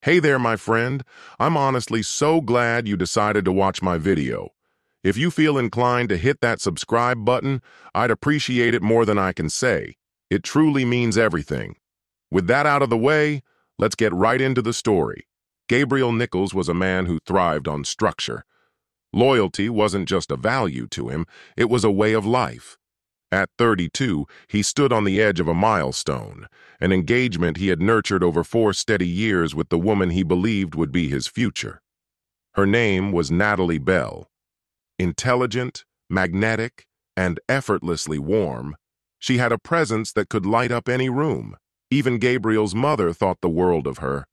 Hey there, my friend. I'm honestly so glad you decided to watch my video. If you feel inclined to hit that subscribe button, I'd appreciate it more than I can say. It truly means everything. With that out of the way, let's get right into the story. Gabriel Nichols was a man who thrived on structure. Loyalty wasn't just a value to him, it was a way of life. At 32, he stood on the edge of a milestone, an engagement he had nurtured over 4 steady years with the woman he believed would be his future. Her name was Natalie Bell. Intelligent, magnetic, and effortlessly warm, she had a presence that could light up any room. Even Gabriel's mother thought the world of her.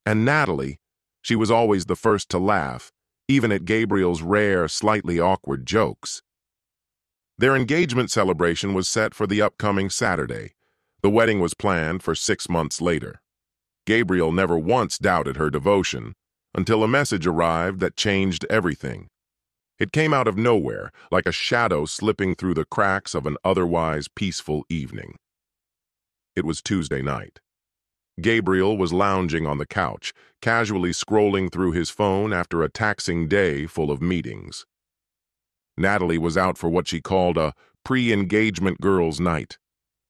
And Natalie, she was always the first to laugh, even at Gabriel's rare, slightly awkward jokes. Their engagement celebration was set for the upcoming Saturday. The wedding was planned for 6 months later. Gabriel never once doubted her devotion, until a message arrived that changed everything. It came out of nowhere, like a shadow slipping through the cracks of an otherwise peaceful evening. It was Tuesday night. Gabriel was lounging on the couch, casually scrolling through his phone after a taxing day full of meetings. Natalie was out for what she called a pre-engagement girls' night.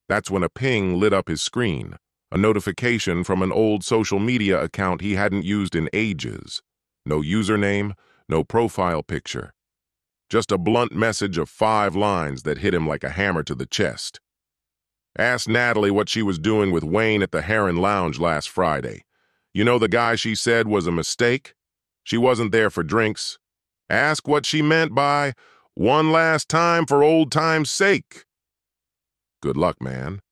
That's when a ping lit up his screen, a notification from an old social media account he hadn't used in ages. No username, no profile picture. Just a blunt message of 5 lines that hit him like a hammer to the chest. Asked Natalie what she was doing with Wayne at the Heron Lounge last Friday. You know, the guy she said was a mistake? She wasn't there for drinks. Ask what she meant by one last time for old time's sake. Good luck, man.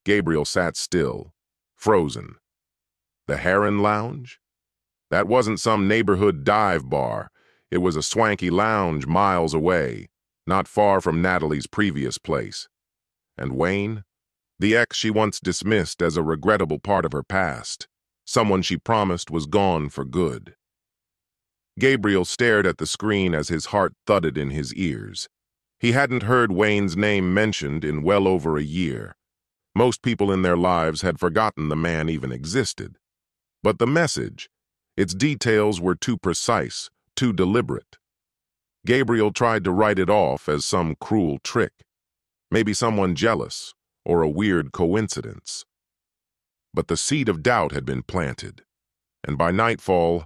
Gabriel sat still, frozen. The Heron Lounge? That wasn't some neighborhood dive bar. It was a swanky lounge miles away, not far from Natalie's previous place. And Wayne? The ex she once dismissed as a regrettable part of her past. Someone she promised was gone for good. Gabriel stared at the screen as his heart thudded in his ears. He hadn't heard Wayne's name mentioned in well over a year. Most people in their lives had forgotten the man even existed. But the message, its details were too precise, too deliberate. Gabriel tried to write it off as some cruel trick. Maybe someone jealous, or a weird coincidence. But the seed of doubt had been planted, and by nightfall,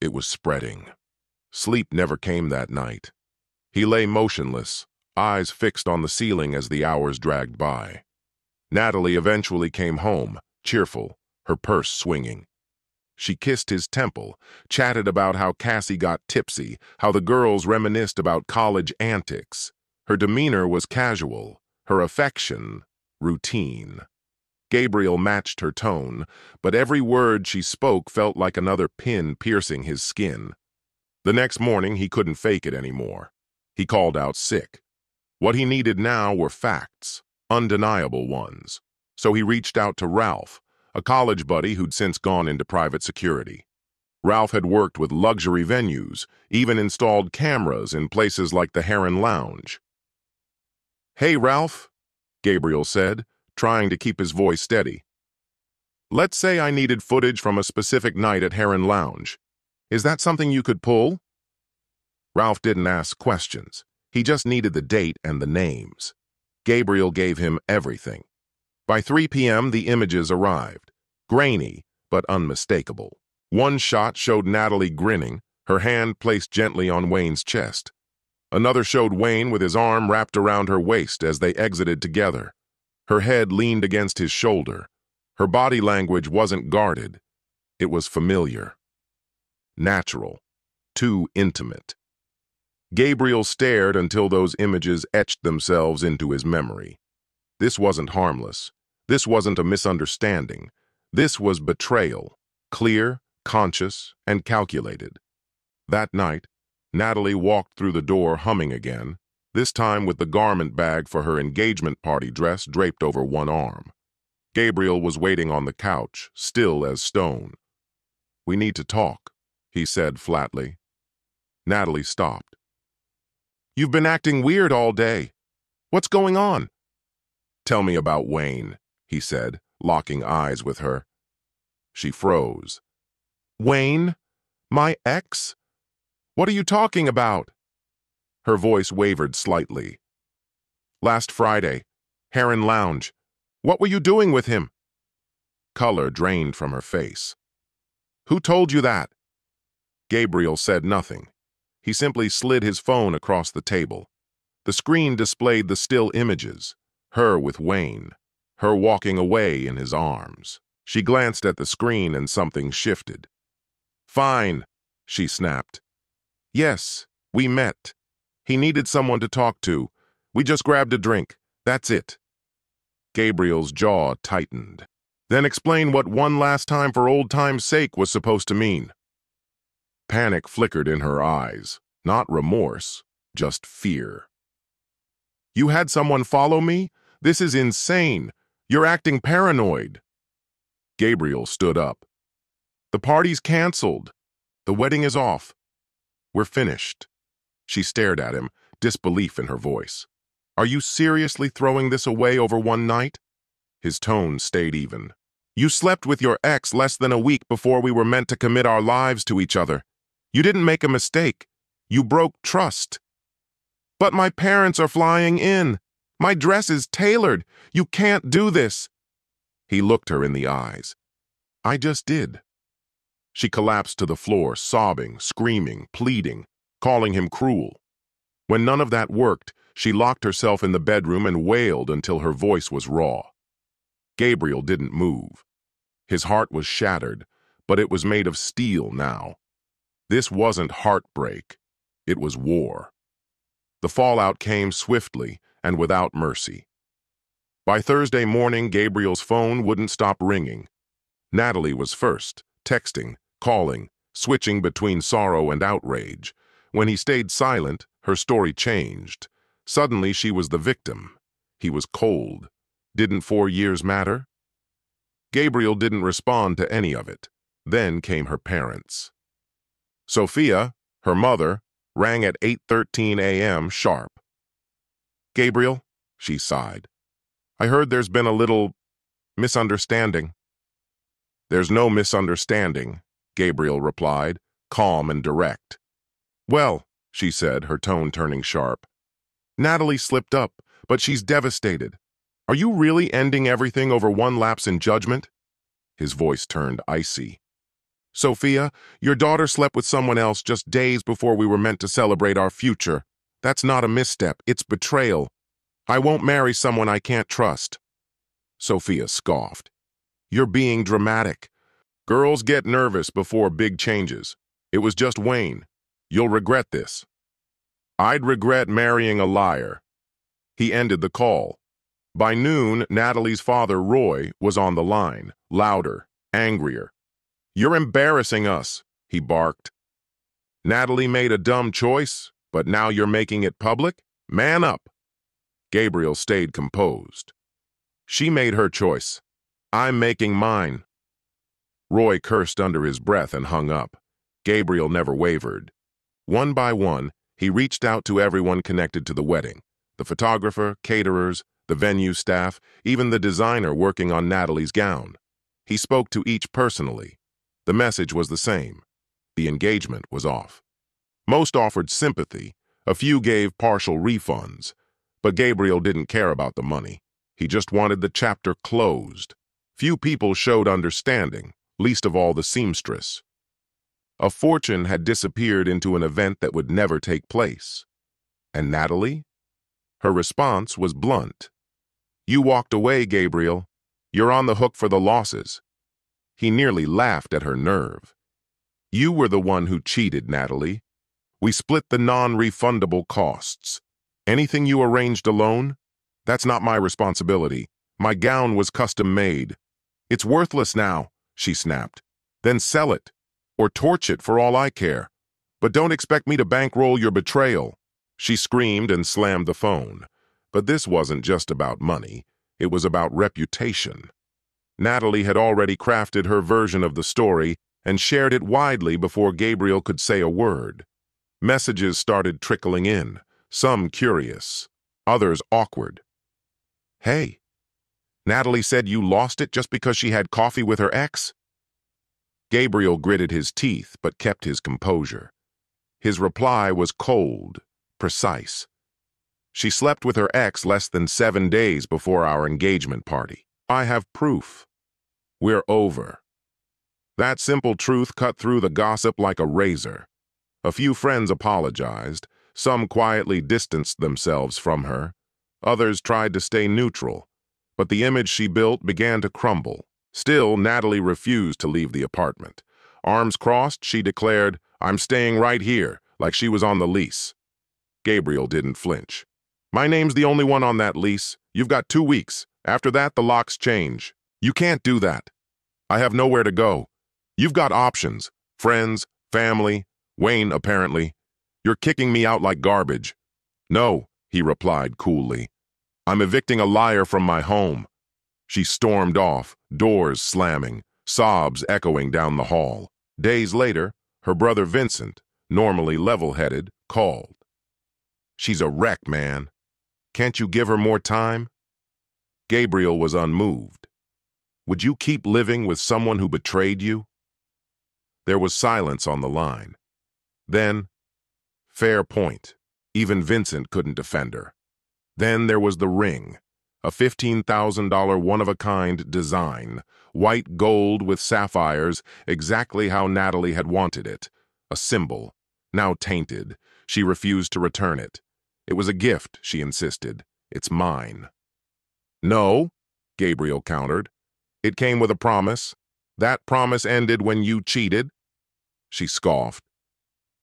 it was spreading. Sleep never came that night. He lay motionless, eyes fixed on the ceiling as the hours dragged by. Natalie eventually came home, cheerful, her purse swinging. She kissed his temple, chatted about how Cassie got tipsy, how the girls reminisced about college antics. Her demeanor was casual, her affection routine. Gabriel matched her tone, but every word she spoke felt like another pin piercing his skin. The next morning, he couldn't fake it anymore. He called out sick. What he needed now were facts, undeniable ones. So he reached out to Ralph, a college buddy who'd since gone into private security. Ralph had worked with luxury venues, even installed cameras in places like the Heron Lounge. "Hey, Ralph," Gabriel said, trying to keep his voice steady. "Let's say I needed footage from a specific night at Heron Lounge. Is that something you could pull?" Ralph didn't ask questions. He just needed the date and the names. Gabriel gave him everything. By 3 p.m., the images arrived. Grainy, but unmistakable. One shot showed Natalie grinning, her hand placed gently on Wayne's chest. Another showed Wayne with his arm wrapped around her waist as they exited together. Her head leaned against his shoulder. Her body language wasn't guarded. It was familiar. Natural. Too intimate. Gabriel stared until those images etched themselves into his memory. This wasn't harmless. This wasn't a misunderstanding. This was betrayal. Clear, conscious, and calculated. That night, Natalie walked through the door humming again, this time with the garment bag for her engagement party dress draped over one arm. Gabriel was waiting on the couch, still as stone. "We need to talk," he said flatly. Natalie stopped. "You've been acting weird all day. What's going on?" "Tell me about Wayne," he said, locking eyes with her. She froze. Wayne? My ex? What are you talking about? Her voice wavered slightly. Last Friday, Heron Lounge. What were you doing with him? Color drained from her face. Who told you that? Gabriel said nothing. He simply slid his phone across the table. The screen displayed the still images, her with Wayne, her walking away in his arms. She glanced at the screen and something shifted. Fine, she snapped. Yes, we met. He needed someone to talk to. We just grabbed a drink. That's it. Gabriel's jaw tightened. Then explain what one last time for old time's sake was supposed to mean. Panic flickered in her eyes. Not remorse, just fear. You had someone follow me? This is insane. You're acting paranoid. Gabriel stood up. The party's canceled. The wedding is off. We're finished. She stared at him, disbelief in her voice. Are you seriously throwing this away over one night? His tone stayed even. You slept with your ex less than a week before we were meant to commit our lives to each other. You didn't make a mistake. You broke trust. But my parents are flying in. My dress is tailored. You can't do this. He looked her in the eyes. I just did. She collapsed to the floor, sobbing, screaming, pleading, calling him cruel. When none of that worked, she locked herself in the bedroom and wailed until her voice was raw. Gabriel didn't move. His heart was shattered, but it was made of steel now. This wasn't heartbreak. It was war. The fallout came swiftly and without mercy. By Thursday morning, Gabriel's phone wouldn't stop ringing. Natalie was first, texting, calling, switching between sorrow and outrage. When he stayed silent, her story changed. Suddenly, she was the victim. He was cold. Didn't 4 years matter? Gabriel didn't respond to any of it. Then came her parents. Sophia, her mother, rang at 8:13 a.m. sharp. Gabriel, she sighed. I heard there's been a little misunderstanding. There's no misunderstanding, Gabriel replied, calm and direct. Well, she said, her tone turning sharp. Natalie slipped up, but she's devastated. Are you really ending everything over one lapse in judgment? His voice turned icy. Sophia, your daughter slept with someone else just days before we were meant to celebrate our future. That's not a misstep, it's betrayal. I won't marry someone I can't trust. Sophia scoffed. You're being dramatic. Girls get nervous before big changes. It was just Wayne. You'll regret this. I'd regret marrying a liar. He ended the call. By noon, Natalie's father, Roy, was on the line, louder, angrier. You're embarrassing us, he barked. Natalie made a dumb choice, but now you're making it public? Man up. Gabriel stayed composed. She made her choice. I'm making mine. Roy cursed under his breath and hung up. Gabriel never wavered. One by one, he reached out to everyone connected to the wedding. The photographer, caterers, the venue staff, even the designer working on Natalie's gown. He spoke to each personally. The message was the same. The engagement was off. Most offered sympathy. A few gave partial refunds. But Gabriel didn't care about the money. He just wanted the chapter closed. Few people showed understanding, least of all the seamstress. A fortune had disappeared into an event that would never take place. And Natalie? Her response was blunt. You walked away, Gabriel. You're on the hook for the losses. He nearly laughed at her nerve. You were the one who cheated, Natalie. We split the non-refundable costs. Anything you arranged alone? That's not my responsibility. My gown was custom made. It's worthless now, she snapped. Then sell it, or torch it for all I care. But don't expect me to bankroll your betrayal. She screamed and slammed the phone. But this wasn't just about money. It was about reputation. Natalie had already crafted her version of the story and shared it widely before Gabriel could say a word. Messages started trickling in, some curious, others awkward. Hey, Natalie said you lost it just because she had coffee with her ex? Gabriel gritted his teeth but kept his composure. His reply was cold, precise. She slept with her ex less than 7 days before our engagement party. I have proof. We're over. That simple truth cut through the gossip like a razor. A few friends apologized. Some quietly distanced themselves from her. Others tried to stay neutral. But the image she built began to crumble. Still, Natalie refused to leave the apartment. Arms crossed, she declared, "I'm staying right here," like she was on the lease. Gabriel didn't flinch. "My name's the only one on that lease. You've got 2 weeks. After that, the locks change. You can't do that. I have nowhere to go. You've got options. Friends, family, Wayne, apparently. You're kicking me out like garbage." "No," he replied coolly. "I'm evicting a liar from my home." She stormed off, doors slamming, sobs echoing down the hall. Days later, her brother Vincent, normally level-headed, called. "She's a wreck, man. Can't you give her more time?" Gabriel was unmoved. "Would you keep living with someone who betrayed you?" There was silence on the line. Then, fair point. Even Vincent couldn't defend her. Then there was the ring, a $15,000 one-of-a-kind design, white gold with sapphires, exactly how Natalie had wanted it. A symbol, now tainted. She refused to return it. It was a gift, she insisted. "It's mine." "No," Gabriel countered. "It came with a promise. That promise ended when you cheated." She scoffed.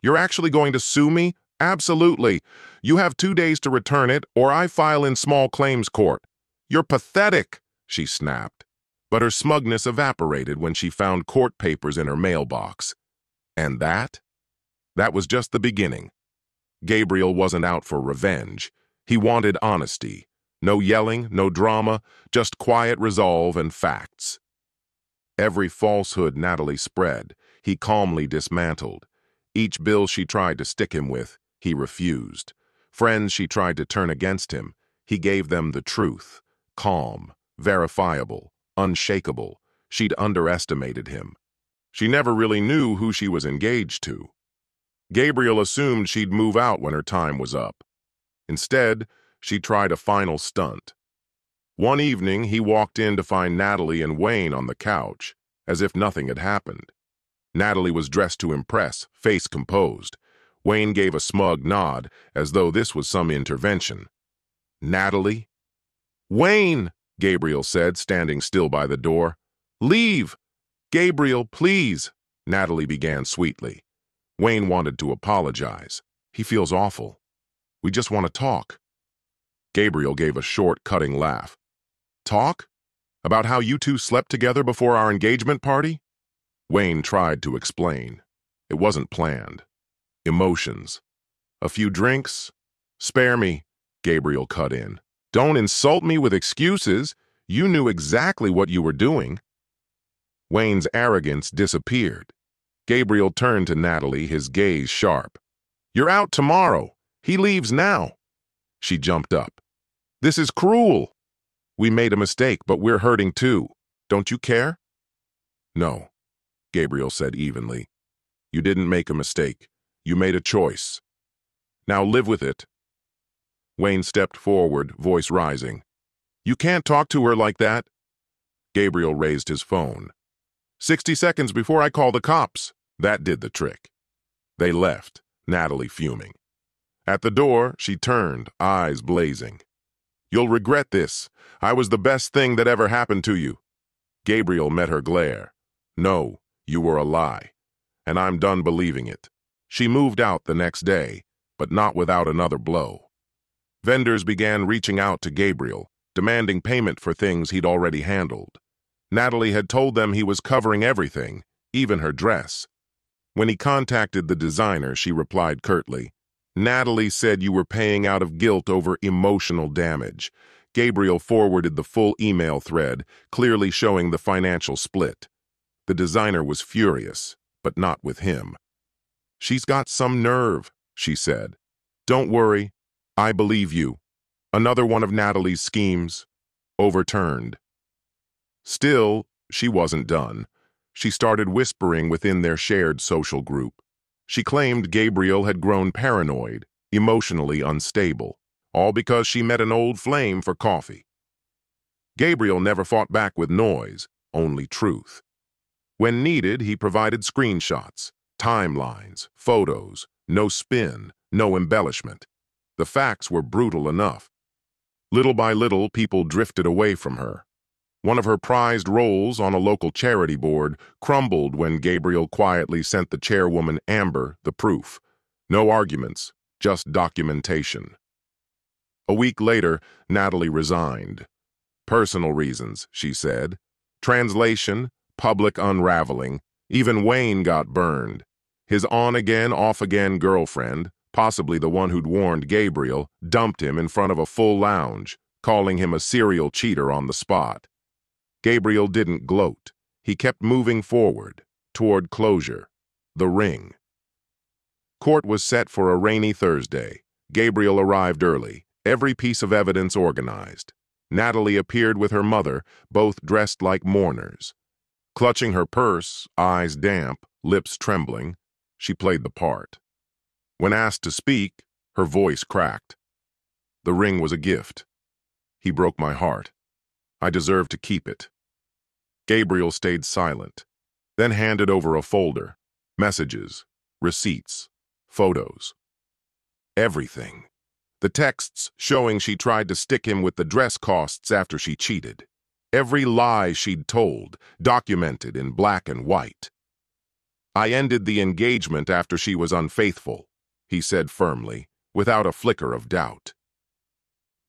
"You're actually going to sue me?" "Absolutely. You have 2 days to return it, or I file in small claims court." "You're pathetic," she snapped. But her smugness evaporated when she found court papers in her mailbox. And that? That was just the beginning. Gabriel wasn't out for revenge. He wanted honesty. No yelling, no drama, just quiet resolve and facts. Every falsehood Natalie spread, he calmly dismantled. Each bill she tried to stick him with, he refused. Friends she tried to turn against him, he gave them the truth. Calm, verifiable, unshakable. She'd underestimated him. She never really knew who she was engaged to. Gabriel assumed she'd move out when her time was up. Instead, she tried a final stunt. One evening, he walked in to find Natalie and Wayne on the couch, as if nothing had happened. Natalie was dressed to impress, face composed. Wayne gave a smug nod, as though this was some intervention. "Natalie?" "Wayne!" Gabriel said, standing still by the door. "Leave!" "Gabriel, please!" Natalie began sweetly. Wayne wanted to apologize. "He feels awful. We just want to talk." Gabriel gave a short, cutting laugh. "Talk? About how you two slept together before our engagement party?" Wayne tried to explain. It wasn't planned. Emotions. "A few drinks?" "Spare me," Gabriel cut in. "Don't insult me with excuses. You knew exactly what you were doing." Wayne's arrogance disappeared. Gabriel turned to Natalie, his gaze sharp. "You're out tomorrow. He leaves now." She jumped up. "This is cruel." "We made a mistake, but we're hurting too. Don't you care?" "No," Gabriel said evenly. "You didn't make a mistake. You made a choice. Now live with it." Wayne stepped forward, voice rising. "You can't talk to her like that." Gabriel raised his phone. 60 seconds before I call the cops." That did the trick. They left, Natalie fuming. At the door, she turned, eyes blazing. "You'll regret this. I was the best thing that ever happened to you." Gabriel met her glare. "No, you were a lie. And I'm done believing it." She moved out the next day, but not without another blow. Vendors began reaching out to Gabriel, demanding payment for things he'd already handled. Natalie had told them he was covering everything, even her dress. When he contacted the designer, she replied curtly, "Natalie said you were paying out of guilt over emotional damage." Gabriel forwarded the full email thread, clearly showing the financial split. The designer was furious, but not with him. "She's got some nerve," she said. "Don't worry, I believe you." Another one of Natalie's schemes, overturned. Still, she wasn't done. She started whispering within their shared social group. She claimed Gabriel had grown paranoid, emotionally unstable, all because she met an old flame for coffee. Gabriel never fought back with noise, only truth. When needed, he provided screenshots, timelines, photos, no spin, no embellishment. The facts were brutal enough. Little by little, people drifted away from her. One of her prized roles on a local charity board crumbled when Gabriel quietly sent the chairwoman Amber the proof. No arguments, just documentation. A week later, Natalie resigned. Personal reasons, she said. Translation, public unraveling. Even Wayne got burned. His on-again, off-again girlfriend, possibly the one who'd warned Gabriel, dumped him in front of a full lounge, calling him a serial cheater on the spot. Gabriel didn't gloat. He kept moving forward, toward closure. The ring. Court was set for a rainy Thursday. Gabriel arrived early, every piece of evidence organized. Natalie appeared with her mother, both dressed like mourners. Clutching her purse, eyes damp, lips trembling, she played the part. When asked to speak, her voice cracked. The ring was a gift. He broke my heart. I deserved to keep it. Gabriel stayed silent, then handed over a folder. Messages, receipts, photos. Everything. The texts showing she tried to stick him with the dress costs after she cheated. Every lie she'd told, documented in black and white. I ended the engagement after she was unfaithful, he said firmly, without a flicker of doubt.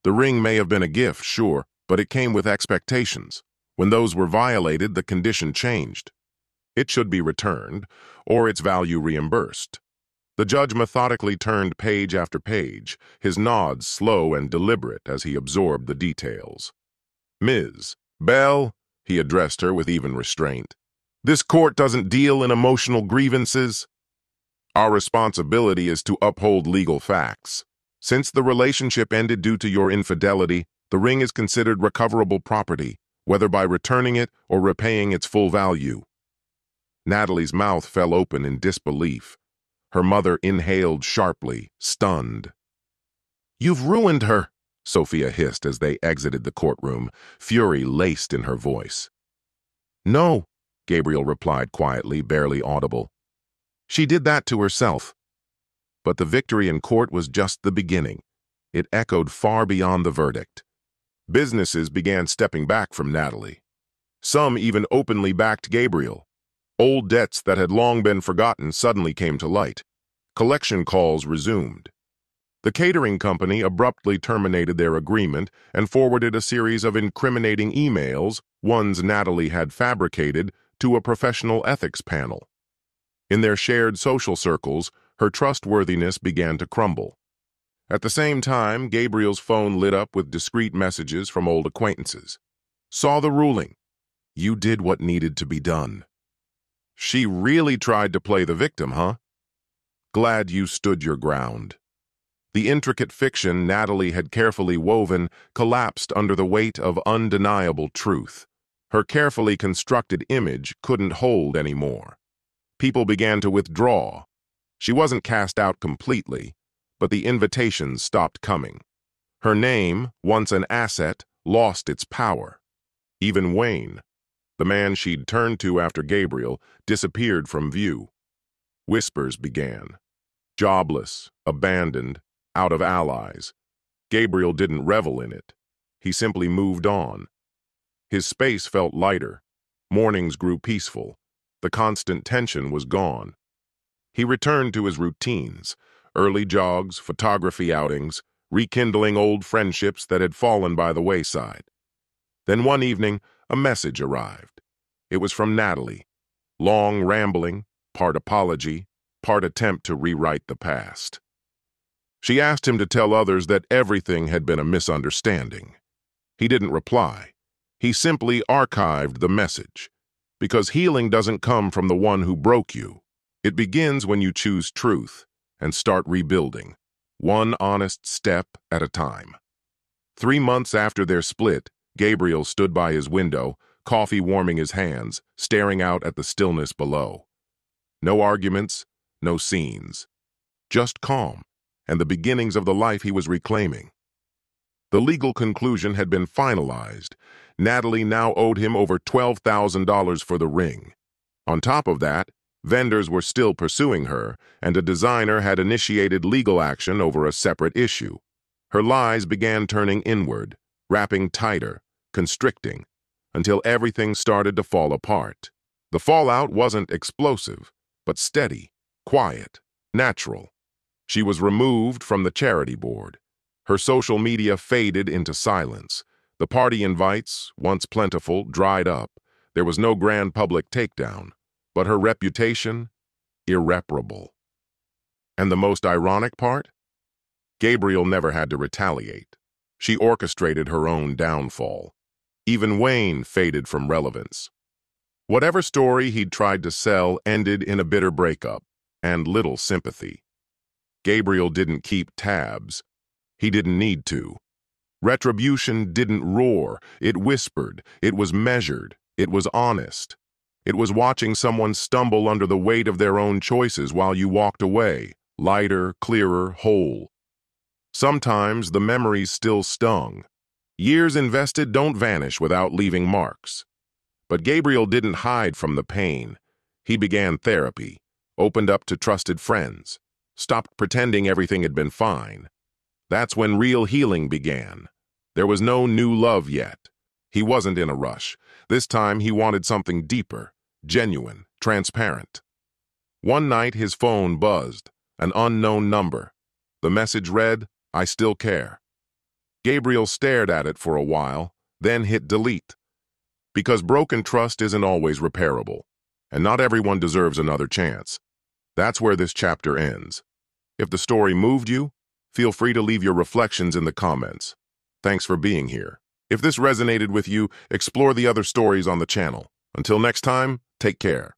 The ring may have been a gift, sure, but it came with expectations. When those were violated, the condition changed. It should be returned, or its value reimbursed. The judge methodically turned page after page, his nods slow and deliberate as he absorbed the details. Ms. Bell, he addressed her with even restraint, this court doesn't deal in emotional grievances. Our responsibility is to uphold legal facts. Since the relationship ended due to your infidelity, the ring is considered recoverable property, whether by returning it or repaying its full value. Natalie's mouth fell open in disbelief. Her mother inhaled sharply, stunned. You've ruined her, Sophia hissed as they exited the courtroom, fury laced in her voice. No, Gabriel replied quietly, barely audible. She did that to herself. But the victory in court was just the beginning. It echoed far beyond the verdict. Businesses began stepping back from Natalie. Some even openly backed Gabriel. Old debts that had long been forgotten suddenly came to light. Collection calls resumed. The catering company abruptly terminated their agreement and forwarded a series of incriminating emails, ones Natalie had fabricated, to a professional ethics panel. In their shared social circles, her trustworthiness began to crumble. At the same time, Gabriel's phone lit up with discreet messages from old acquaintances. Saw the ruling. You did what needed to be done. She really tried to play the victim, huh? Glad you stood your ground. The intricate fiction Natalie had carefully woven collapsed under the weight of undeniable truth. Her carefully constructed image couldn't hold anymore. People began to withdraw. She wasn't cast out completely, but the invitations stopped coming. Her name, once an asset, lost its power. Even Wayne, the man she'd turned to after Gabriel, disappeared from view. Whispers began. Jobless, abandoned, out of allies. Gabriel didn't revel in it. He simply moved on. His space felt lighter. Mornings grew peaceful. The constant tension was gone. He returned to his routines, early jogs, photography outings, rekindling old friendships that had fallen by the wayside. Then one evening, a message arrived. It was from Natalie. Long rambling, part apology, part attempt to rewrite the past. She asked him to tell others that everything had been a misunderstanding. He didn't reply. He simply archived the message. Because healing doesn't come from the one who broke you. It begins when you choose truth and start rebuilding, one honest step at a time. 3 months after their split, Gabriel stood by his window, coffee warming his hands, staring out at the stillness below. No arguments, no scenes. Just calm, and the beginnings of the life he was reclaiming. The legal conclusion had been finalized. Natalie now owed him over $12,000 for the ring. On top of that, vendors were still pursuing her, and a designer had initiated legal action over a separate issue. Her lies began turning inward, wrapping tighter, constricting, until everything started to fall apart. The fallout wasn't explosive, but steady, quiet, natural. She was removed from the charity board. Her social media faded into silence. The party invites, once plentiful, dried up. There was no grand public takedown, but her reputation, irreparable. And the most ironic part? Gabriel never had to retaliate. She orchestrated her own downfall. Even Wayne faded from relevance. Whatever story he'd tried to sell ended in a bitter breakup and little sympathy. Gabriel didn't keep tabs. He didn't need to. Retribution didn't roar. It whispered. It was measured. It was honest. It was watching someone stumble under the weight of their own choices while you walked away, lighter, clearer, whole. Sometimes the memories still stung. Years invested don't vanish without leaving marks. But Gabriel didn't hide from the pain. He began therapy, opened up to trusted friends, stopped pretending everything had been fine. That's when real healing began. There was no new love yet. He wasn't in a rush. This time he wanted something deeper, genuine, transparent. One night his phone buzzed, an unknown number. The message read, "I still care." Gabriel stared at it for a while, then hit delete. Because broken trust isn't always repairable, and not everyone deserves another chance. That's where this chapter ends. If the story moved you, feel free to leave your reflections in the comments. Thanks for being here. If this resonated with you, explore the other stories on the channel. Until next time, take care.